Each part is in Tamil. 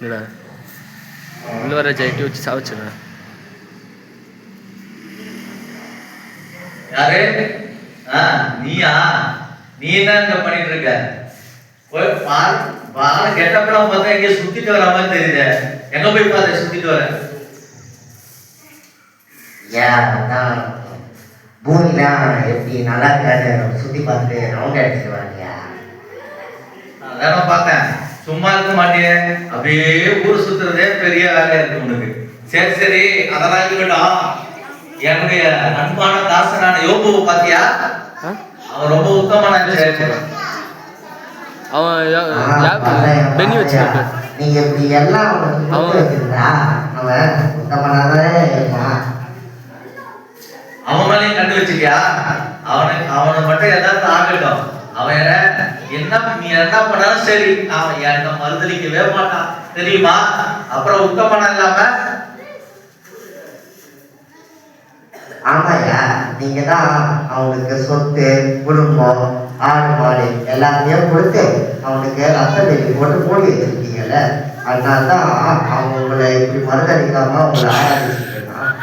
இல்லைடா உள்ள வர ஜெயிட்டி வச்சு சாவச்சுடா. யாரு? நீயா? நீ என்ன இங்க பண்ணிட்டு இருக்க? போய் பால் பால் கெட்டப்படம் பார்த்தா எங்க சுத்திட்டு வர மாதிரி தெரியுது. எங்க போய் பார்த்து சுத்திட்டு வர? அதான் பூமிலாம் எப்படி நல்லா இருக்காது சுத்தி பார்த்துட்டு ரவுண்ட் அடிச்சுட்டு வரலையா? அதான் பார்த்தேன். சும்மா இருக்க மாட்டேன், அப்படியே ஊர் சுத்துறதே பெரிய வேலையா இருக்கு உனக்கு. சரி சரி, அதெல்லாம் இருக்கட்டும். என்னுடைய அன்பான தாசனான யோபுவை பாத்தியா? அவன் ரொம்ப உத்தமமான அவன் பெண்ணி வச்சுக்கிட்டு நீங்க இப்படி எல்லாம் வச்சிருந்தா அவன் உத்தமனாதான் இருப்பான். அவன் மேலேயும் கண்டு வச்சிருக்கியா? அவனை மட்டும் ஏதாவது ஆகட்டும். அவன் என்ன நீ என்ன பண்ணாலும் சரி, அவன் என்ன மறுதளிக்கவே மாட்டான் தெரியுமா? அப்புறம் உத்தமனா இல்லாம. ஆமாயா, நீங்க தான் அவனுக்கு சொத்து குடும்பம் ஆடு மாடு எல்லாத்தையும் கொடுத்து அவனுக்கு ரத்தத்தை போட்டு மூடி வச்சிருக்கீங்கல்ல. அதனால்தான் அவன் உங்களை இப்படி மறுதளிக்காம உங்களை ஆராதிச்சுருக்கான்.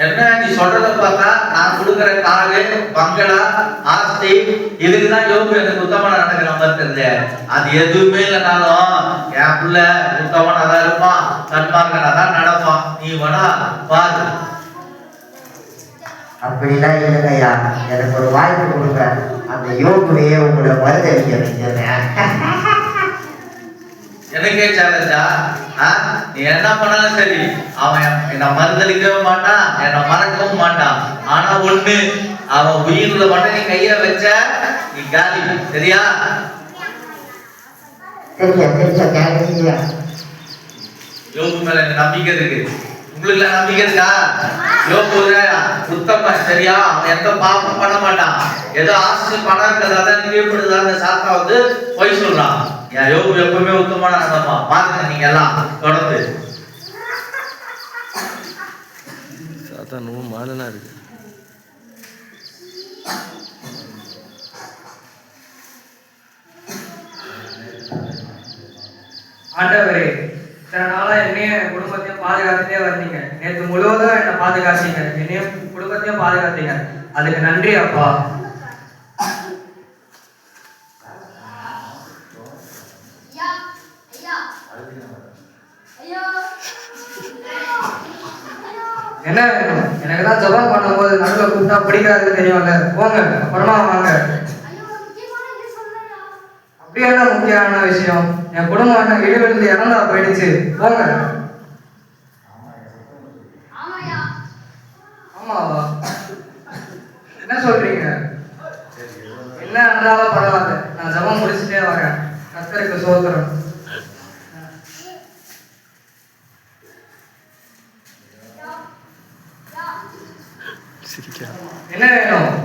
என்ன நீ சொல்றத பார்த்தா நான் கொடுக்குற காடு பங்களா ஆஸ்தி இதுக்குதான் யோபு எனக்கு உத்தமனா நடக்கிற மாதிரி தெரியுது. அது எதுவுமே இல்லைனாலும் என் பிள்ளை உத்தமனா தான் இருப்பான், தன்மார்க்கனா தான் நடப்பான். நீ வேணா பாரு. அப்படிலாம் இல்லைங்கய்யா, எனக்கு ஒரு வாய்ப்பு கொடுங்க. அந்த யோகுவையே உங்களை மறுதளிக்க வச்சிருந்தேன். எனக்கே சேலஞ்சா? நீ என்ன பண்ணாலும் சரி, அவன் என்னை மறுதளிக்கவே மாட்டான், என்னை மறக்கவும் மாட்டான். ஆனா ஒண்ணு, அவன் உயிர்ல மட்டும் நீ கைய வச்ச நீ காலி. சரியா? சரியா யோபு மேல நம்பிக்கை இருக்கு. உங்களுக்கு நம்பிக்கை இருக்கா? யோபு உத்தமன், சரியா? அவன் எந்த பாவமும் பண்ண மாட்டான். ஏதோ ஆசை பணம் இருக்கிறதால நீப்படுறதால சாத்தா வந்து பொய் சொல்றான். என் யோபு எப்பவுமே உத்தமனா நடப்பான். பாருங்க நீங்க எல்லாம் தொடர்ந்து. சாத்தா ரொம்ப மாடனா இருக்கு. ஆண்டவரே, இத்தனை நாளா என்னையும் குடும்பத்தையும் பாதுகாத்துட்டே வந்தீங்க. நேற்று முழுவதும் என்னை பாதுகாத்தீங்க, என்னையும் குடும்பத்தையும் பாதுகாத்தீங்க. அதுக்கு நன்றி அப்பா. என்ன வேணும்? எனக்கு தான் ஜபம் பண்ணும்போது நடுவில் கூப்பிட்டா பிடிக்காது தெரியும்ல. போங்க, அப்புறமா வாங்க. அப்படியே முக்கியமான விஷயம், என் குடும்பம் இடிவிழுந்து இறந்தா போயிடுச்சு. போங்க. ஆமாவா? என்ன சொல்றீங்க? என்ன இருந்தாலும் பரவாயில்ல, நான் ஜபம் முடிச்சுட்டே வரேன். கர்த்தருக்கு ஸ்தோத்திரம். என்ன வேணும்?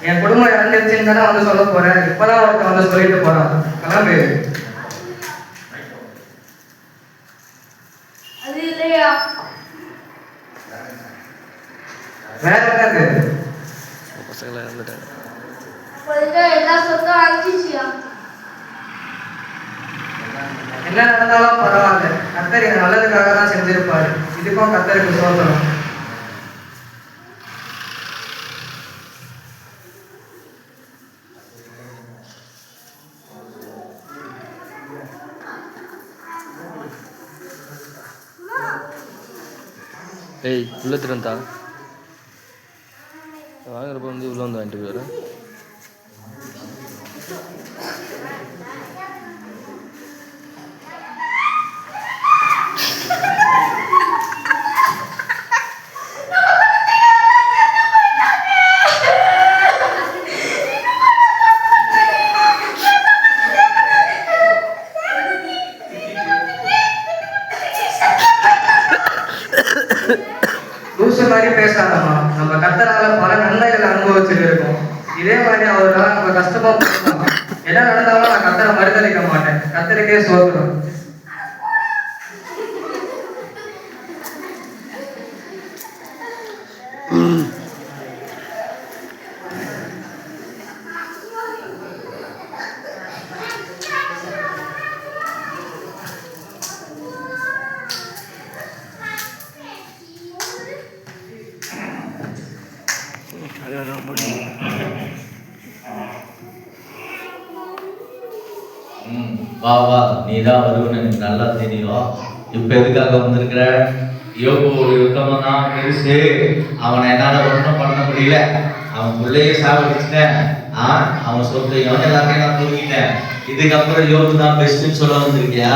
என் குடும்பம் இறந்துருச்சுன்னு தானே வந்து சொல்ல போறேன். இப்பதான் ஒருத்தன் வந்து சொல்லிட்டு போறான். கிளம்பு. வேற என்னது? பசங்களை இறந்துட்டாங்க. என்ன நடந்தாலும் பரவாயில்ல, கர்த்தர் என் நல்லதுக்காக தான் செஞ்சிருப்பாரு. இதுக்கும் கர்த்தருக்கு ஸ்தோத்திரம். ஏய் உள்ள திறந்தா வாங்குறப்ப வந்து உள்ள வந்து வாங்கிட்டு போயிடுறேன். லூசு மாதிரி பேசாதம்மா. நம்ம கர்த்தரால பல நன்மைகளை அனுபவிச்சுட்டு இருக்கோம். இதே மாதிரி அவரால் நம்ம கஷ்டமா போகலாம். என்ன நடந்தாலும் நான் கர்த்தரை மறுதளிக்க மாட்டேன். கர்த்தருக்கே ஸ்தோத்திரம். வா வா, நீ தான் வருவன்னு எனக்கு நல்லா தெரியும். இப்ப எதுக்காக வந்திருக்கிற? யோபு ஒரு யுத்தம் தான் பெருசு. அவனை என்னால ஒன்றும் பண்ண முடியல. அவன் பிள்ளைய சாவடிச்சிட்டேன். அவன் சொத்தையும் எல்லாத்தையும் நான் தூக்கிட்டேன். இதுக்கப்புறம் யோபு தான் பெஸ்ட்ன்னு சொல்ல வந்திருக்கியா?